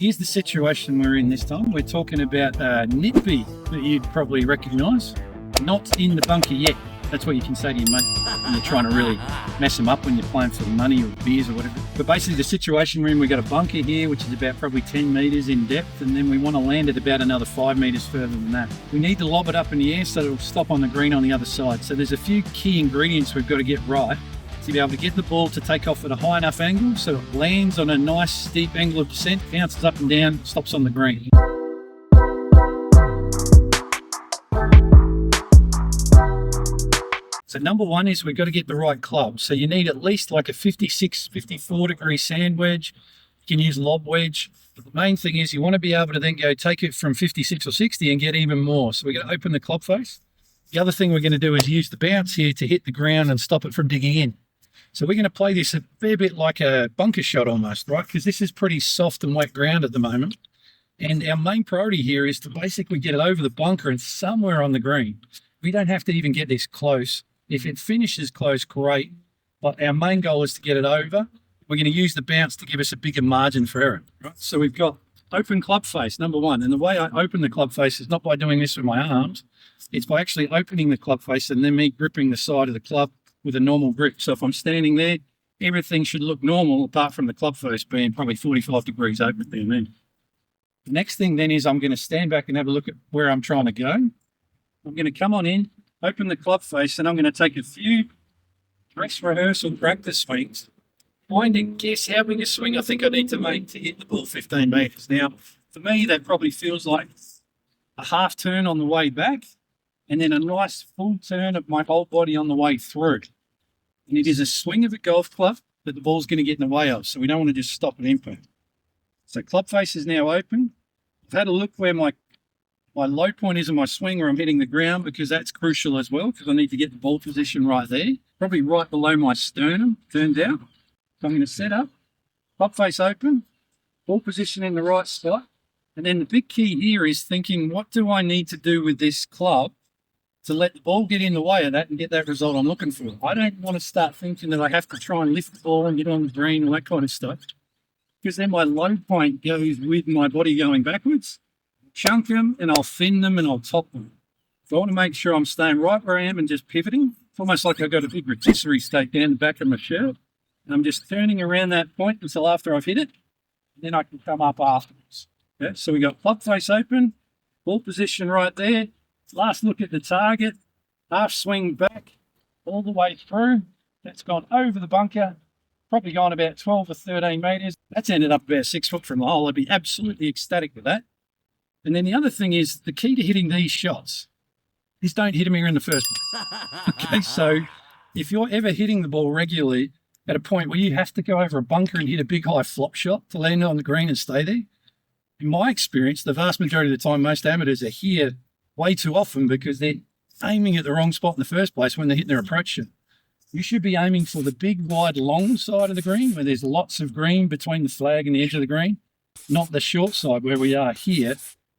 Here's the situation we're in this time. We're talking about Nitby that you'd probably recognise. Not in the bunker yet. That's what you can say to your mate when you're trying to really mess them up when you're playing for money or beers or whatever. But basically the situation we're in, we've got a bunker here, which is about probably 10 metres in depth, and then we want to land it about another 5 metres further than that. We need to lob it up in the air so it'll stop on the green on the other side. So there's a few key ingredients we've got to get right to be able to get the ball to take off at a high enough angle so it lands on a nice steep angle of descent, bounces up and down, stops on the green. So number one is we've got to get the right club. So you need at least like a 56, 54 degree sand wedge. You can use lob wedge. But the main thing is you want to be able to then go take it from 56 or 60 and get even more. So we're going to open the club face. The other thing we're going to do is use the bounce here to hit the ground and stop it from digging in. So we're going to play this a fair bit like a bunker shot almost, right? Because this is pretty soft and wet ground at the moment. And our main priority here is to basically get it over the bunker and somewhere on the green. We don't have to even get this close. If it finishes close, great. But our main goal is to get it over. We're going to use the bounce to give us a bigger margin for error. Right? So we've got open club face, number one. And the way I open the club face is not by doing this with my arms. It's by actually opening the club face and then me gripping the side of the club with a normal grip. So if I'm standing there, everything should look normal apart from the club face being probably 45 degrees open there and then. The next thing then is I'm going to stand back and have a look at where I'm trying to go. I'm going to come on in, open the club face, and I'm going to take a few dress rehearsal practice swings, find and guess how big a swing I think I need to make to hit the ball 15 metres. Now, for me, that probably feels like a half turn on the way back and then a nice full turn of my whole body on the way through. And it is a swing of a golf club that the ball's going to get in the way of, so we don't want to just stop at impact. So club face is now open. I've had a look where my low point is in my swing where I'm hitting the ground because that's crucial as well because I need to get the ball position right there. Probably right below my sternum, turned out. So I'm going to set up, club face open, ball position in the right spot. And then the big key here is thinking, what do I need to do with this club to let the ball get in the way of that and get that result I'm looking for? I don't want to start thinking that I have to try and lift the ball and get on the green and that kind of stuff because then my low point goes with my body going backwards. Chunk them and I'll thin them and I'll top them. So I want to make sure I'm staying right where I am and just pivoting. It's almost like I've got a big rotisserie steak down the back of my shirt. And I'm just turning around that point until after I've hit it. And then I can come up afterwards. Okay, so we got club face open, ball position right there. Last look at the target, half swing back, all the way through. That's gone over the bunker, probably gone about 12 or 13 metres. That's ended up about 6 foot from the hole. I'd be absolutely ecstatic with that. And then the other thing is the key to hitting these shots is don't hit them here in the first place. Okay, so if you're ever hitting the ball regularly at a point where you have to go over a bunker and hit a big high flop shot to land on the green and stay there, in my experience, the vast majority of the time, most amateurs are here way too often because they're aiming at the wrong spot in the first place when they're hitting their approach shot. You should be aiming for the big, wide, long side of the green where there's lots of green between the flag and the edge of the green, not the short side where we are here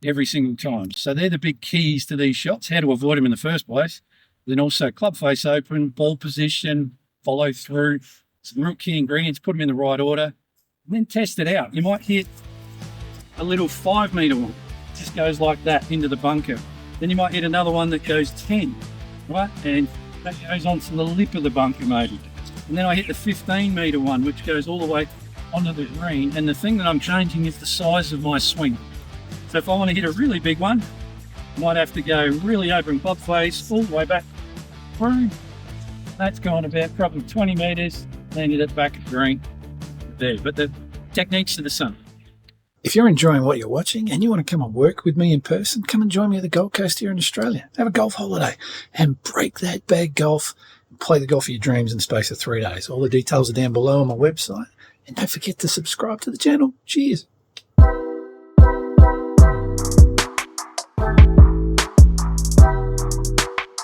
every single time. So they're the big keys to these shots, how to avoid them in the first place. Then also club face open, ball position, follow through, some real key ingredients, put them in the right order, and then test it out. You might hit a little 5 metre one, just goes like that into the bunker. Then you might hit another one that goes 10, right? And that goes onto the lip of the bunker maybe. And then I hit the 15 metre one, which goes all the way onto the green. And the thing that I'm changing is the size of my swing. So if I want to hit a really big one, I might have to go really open club face all the way back through. That's gone about probably 20 metres, landed it back at green there. But the techniques are the same. If you're enjoying what you're watching and you want to come and work with me in person, come and join me at the Gold Coast here in Australia. Have a golf holiday and break that bag golf and play the golf of your dreams in the space of 3 days. All the details are down below on my website. And don't forget to subscribe to the channel. Cheers.